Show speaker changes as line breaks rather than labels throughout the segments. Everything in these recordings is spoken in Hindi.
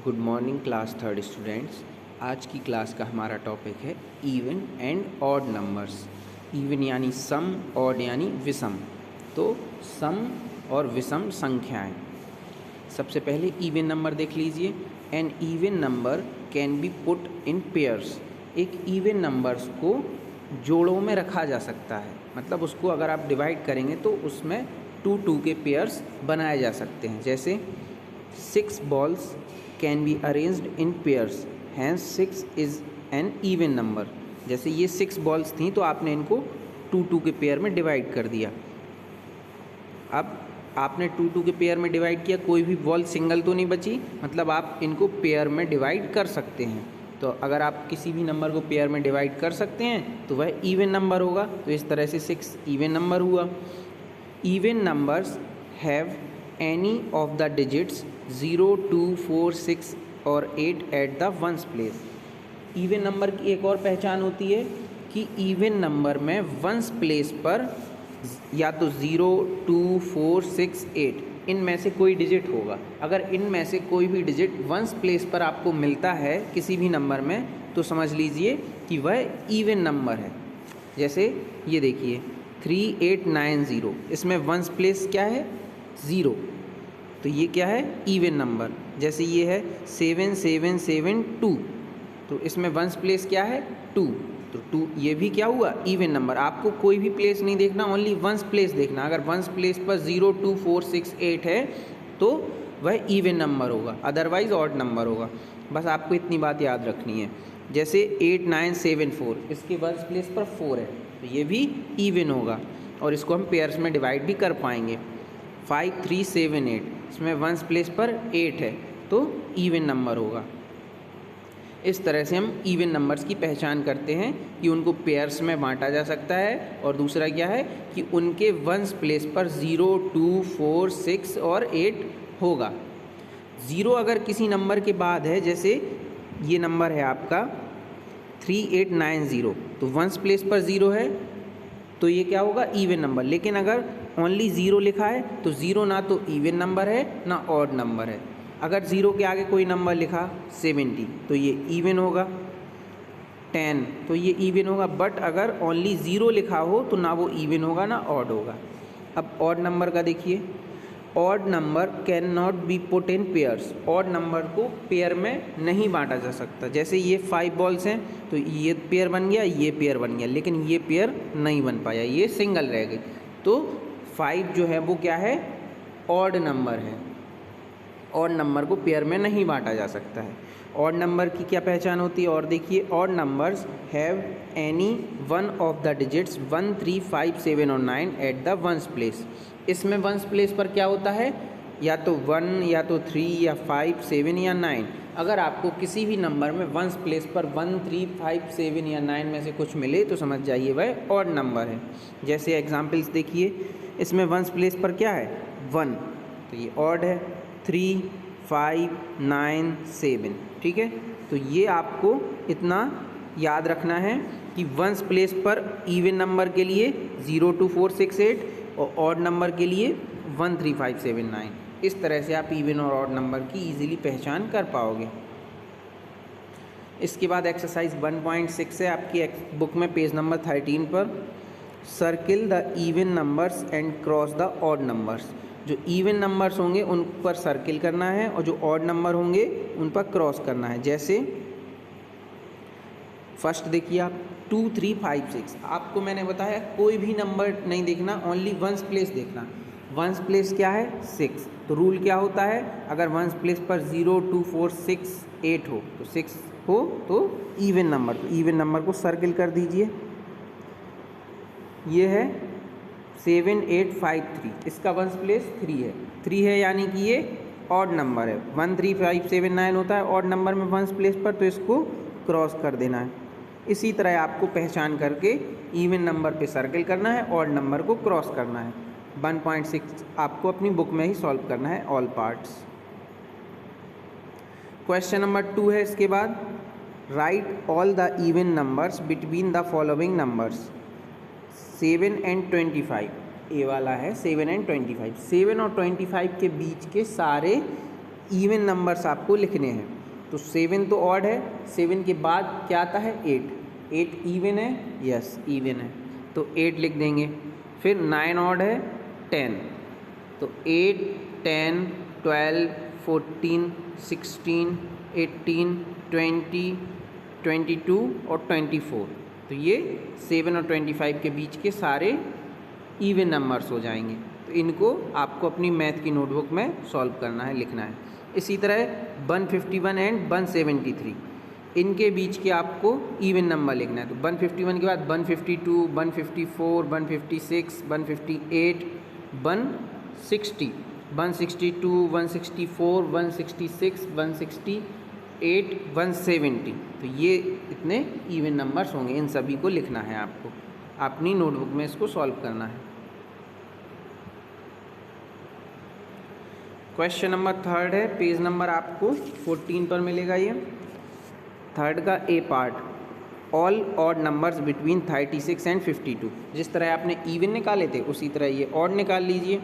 Good morning class third students. आज की क्लास का हमारा टॉपिक है even and odd numbers. Even यानी सम, ऑड यानी विषम। तो सम और विषम संख्याएं। सबसे पहले इवन नंबर देख लीजिए। An even number can be put in pairs. एक इवन नंबर्स को जोड़ों में रखा जा सकता है, मतलब उसको अगर आप डिवाइड करेंगे तो उसमें 2 के पेयर्स बनाए जा सकते हैं। जैसे 6 balls can be arranged in pairs, hence 6 is an even number। जैसे ये 6 balls थी तो आपने इनको 2 के पेयर में डिवाइड कर दिया। अब आपने 2 के पेयर में डिवाइड किया, कोई भी बॉल सिंगल तो नहीं बची, मतलब आप इनको पेयर में डिवाइड कर सकते हैं। तो अगर आप किसी भी नंबर को पेयर में डिवाइड कर सकते हैं तो वह इवन नंबर होगा। तो इस तरह से 6 इवन नंबर हुआ। Even numbers have any of the digits 0, 2, 4, 6 और 8 at the ones place। Even number की एक और पहचान होती है कि इवन नंबर में वंस प्लेस पर या तो 0, 2, 4, 6, 8 इनमें से कोई डिजिट होगा। अगर इनमें से कोई भी डिजिट वंस प्लेस पर आपको मिलता है किसी भी नंबर में तो समझ लीजिए कि वह इवन नंबर है। जैसे ये देखिए 3890, इसमें वंस प्लेस क्या है? 0, तो ये क्या है? Even number. जैसे ये है 7772, तो इसमें वंस प्लेस क्या है? 2, तो 2 ये भी क्या हुआ? Even number. आपको कोई भी प्लेस नहीं देखना, ओनली वंस प्लेस देखना। अगर वंस प्लेस पर 0, 2, 4, 6, 8 है तो वह इवन नंबर होगा, अदरवाइज ऑड नंबर होगा। बस आपको इतनी बात याद रखनी है। जैसे 8974, इसके वंस प्लेस पर 4 है तो ये भी इवन होगा और इसको हम पेयर्स में डिवाइड भी कर पाएंगे। 5378, इसमें वंस प्लेस पर 8 है तो इवन नंबर होगा। इस तरह से हम इवन नंबर्स की पहचान करते हैं कि उनको पेयर्स में बांटा जा सकता है। और दूसरा क्या है कि उनके वंस प्लेस पर 0, 2, 4, 6 और 8 होगा। 0 अगर किसी नंबर के बाद है, जैसे ये नंबर है आपका 3890, तो वंस प्लेस पर 0 है तो ये क्या होगा? Even number. लेकिन अगर ओनली 0 लिखा है तो 0 ना तो इवन नंबर है ना ऑड नंबर है। अगर 0 के आगे कोई नंबर लिखा 70 तो ये इवन होगा। 10 तो ये इवन होगा। बट अगर ओनली 0 लिखा हो तो ना वो इवन होगा ना ऑड होगा। अब ऑड नंबर का देखिए। Odd number can not be put in pairs. Odd number को पेयर में नहीं बांटा जा सकता। जैसे ये 5 बॉल्स हैं तो ये पेयर बन गया, ये पेयर बन गया, लेकिन ये पेयर नहीं बन पाया, ये सिंगल रह गई। तो 5 जो है वो क्या है? ऑड नंबर है। ऑड नंबर को पेयर में नहीं बांटा जा सकता है। ऑड नंबर की क्या पहचान होती है? और देखिए, odd numbers have any one of the digits 1, 3, 5, 7 और 9 एट द वंस प्लेस। इसमें वंस प्लेस पर क्या होता है? या तो 1 या तो 3 या 5, 7 या 9। अगर आपको किसी भी नंबर में वंस प्लेस पर 1, 3, 5, 7 या 9 में से कुछ मिले तो समझ जाइए वह ऑड नंबर है। जैसे एग्जाम्पल्स देखिए, इसमें वंस प्लेस पर क्या है? 1, तो ये ऑड है। 3, 5, 9, 7, ठीक है। तो ये आपको इतना याद रखना है कि वंस प्लेस पर इवन नंबर के लिए 0, 2, 4, 6, 8 और ऑड नंबर के लिए 1, 3, 5, 7, 9। इस तरह से आप इवन और ऑड नंबर की इजीली पहचान कर पाओगे। इसके बाद एक्सरसाइज 1.6 है आपकी बुक में, पेज नंबर 13 पर। Circle the even numbers and cross the odd numbers. जो इवन नंबर्स होंगे उन पर सर्किल करना है और जो ऑड नंबर होंगे उन पर क्रॉस करना है। जैसे फर्स्ट देखिए आप 2, 3, 5, 6। आपको मैंने बताया कोई भी नंबर नहीं देखना, ओनली वंस प्लेस देखना। वंस प्लेस क्या है? 6। तो रूल क्या होता है? अगर वंस प्लेस पर 0, 2, 4, 6, 8 हो तो 6 हो तो इवन नंबर, तो इवन नंबर को सर्किल कर दीजिए। ये है 7853, इसका वंस प्लेस 3 है। 3 है यानी कि ये ऑड नंबर है। 1, 3, 5, 7, 9 होता है ऑड नंबर में वंस प्लेस पर, तो इसको क्रॉस कर देना है। इसी तरह आपको पहचान करके इवन नंबर पे सर्किल करना है, ऑड नंबर को क्रॉस करना है। 1.6 आपको अपनी बुक में ही सॉल्व करना है, ऑल पार्ट्स। क्वेश्चन नंबर 2 है इसके बाद। Right all the even numbers between the following numbers 7 and 25। ए वाला है 7 and 25। 7 और 25 के बीच के सारे इवन नंबर्स आपको लिखने हैं। तो 7 तो ऑड है, 7 के बाद क्या आता है 8, 8 इवन है, यस इवन है, तो 8 लिख देंगे। फिर 9 ऑड है 10, तो 8 10 12 14 16 18 20 22 और 24, तो ये 7 और 25 के बीच के सारे इवन नंबर्स हो जाएंगे। तो इनको आपको अपनी मैथ की नोटबुक में सॉल्व करना है, लिखना है। इसी तरह 151 एंड 173, इनके बीच के आपको इवन नंबर लिखना है। तो 151 के बाद 152 154 156 158 160 162 164 166 168 170, तो ये इतने इवन नंबर्स होंगे। इन सभी को लिखना है आपको, अपनी नोटबुक में इसको सॉल्व करना है। क्वेश्चन नंबर 3 है, पेज नंबर आपको 14 पर मिलेगा। ये 3 का a part, all odd numbers between 36 and 52। जिस तरह आपने इवन निकाले थे उसी तरह ये ऑड निकाल लीजिए।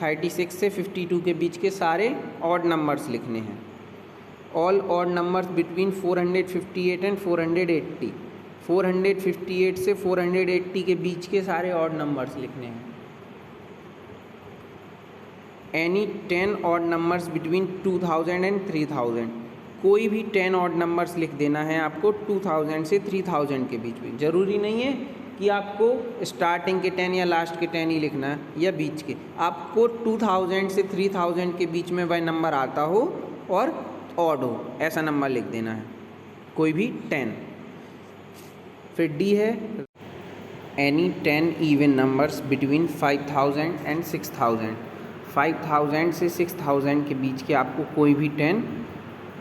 36 से 52 के बीच के सारे ऑड नंबर्स लिखने हैं। All odd numbers between 458 and 480, 458 से 480 के बीच के सारे ऑड नंबर्स लिखने हैं। Any 10 odd numbers between 2000 and 3000, कोई भी 10 ऑड नंबर्स लिख देना है आपको 2000 से 3000 के बीच में। ज़रूरी नहीं है कि आपको स्टार्टिंग के 10 या लास्ट के 10 ही लिखना है या बीच के, आपको 2000 से 3000 के बीच में वह नंबर आता हो और ऑड हो, ऐसा नंबर लिख देना है, कोई भी 10। फिर डी है, any 10 even numbers between 5000 and 6000, 5000 से 6000 के बीच के आपको कोई भी 10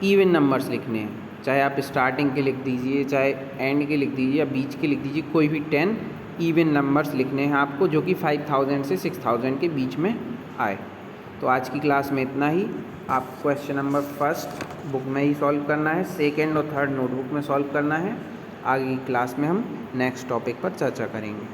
इवन नंबर्स लिखने हैं। चाहे आप स्टार्टिंग के लिख दीजिए, चाहे एंड के लिख दीजिए या बीच के लिख दीजिए, कोई भी 10 इवन नंबर्स लिखने हैं आपको जो कि 5000 से 6000 के बीच में आए। तो आज की क्लास में इतना ही। आप क्वेश्चन नंबर 1 बुक में ही सॉल्व करना है, 2nd और 3rd नोटबुक में सॉल्व करना है। आगे की क्लास में हम नेक्स्ट टॉपिक पर चर्चा करेंगे।